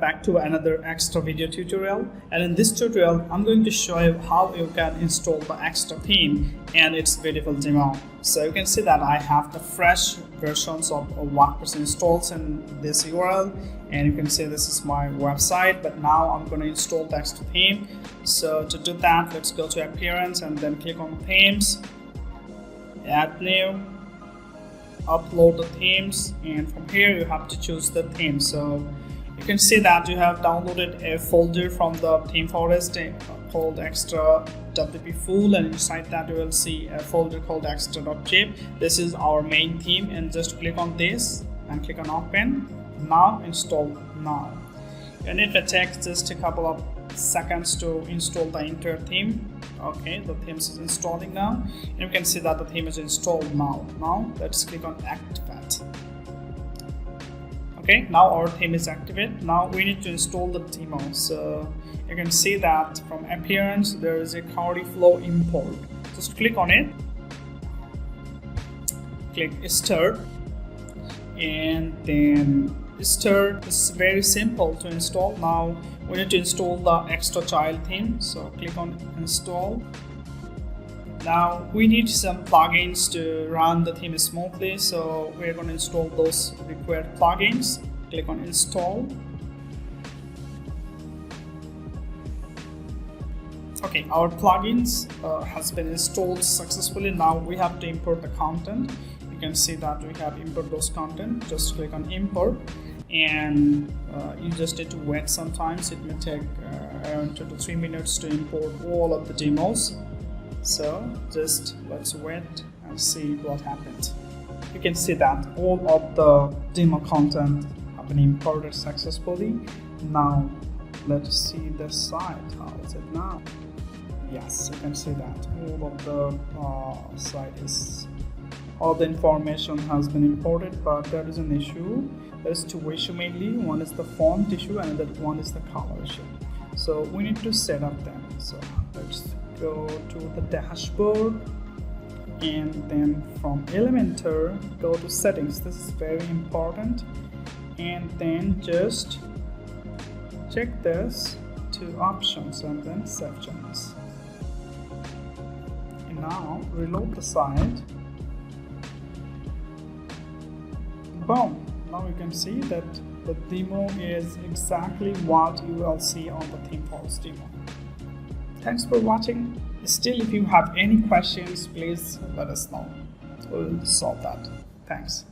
back to another Axtra video tutorial, and in this tutorial I'm going to show you how you can install the Axtra theme and its beautiful demo. So you can see that I have the fresh versions of WordPress installs in this URL, and you can see this is my website, but now I'm going to install the Axtra theme. So to do that, let's go to Appearance and then click on Themes, Add New, upload the themes, and from here you have to choose the theme. So you can see that you have downloaded a folder from the theme forest called Axtra WP Full, and inside that you will see a folder called Axtra.zip. This is our main theme, and just click on this and click on Open. Now install now. And it will take just a couple of seconds to install the entire theme. Okay, the theme is installing now, and you can see that the theme is installed now. Now let's click on Activate. Okay, now our theme is activated. Now we need to install the demo. So you can see that from Appearance there is a Query Flow import. Just click on it, click Start, and then Start is very simple to install. Now we need to install the Axtra child theme, so click on Install. Now we need some plugins to run the theme smoothly, so we're going to install those required plugins. Click on Install. Okay, our plugins has been installed successfully. Now we have to import the content. You can see that we have imported those content. Just click on Import, and you just need to wait. Sometimes it may take around 2 to 3 minutes to import all of the demos. So just let's wait and see what happens. You can see that all of the demo content have been imported successfully. Now let's see the site. How is it now? Yes, you can see that all of the site is, all the information has been imported, but there is an issue. There is two issues mainly. One is the font issue and the one is the color issue. So we need to set up them. So let's go to the dashboard, and then from Elementor go to Settings. This is very important, and then just check this to Options and then Save Changes. And now reload the site. Boom! Now you can see that the demo is exactly what you will see on the theme forest demo. Thanks for watching. Still, if you have any questions, please let us know. We'll solve that. Thanks.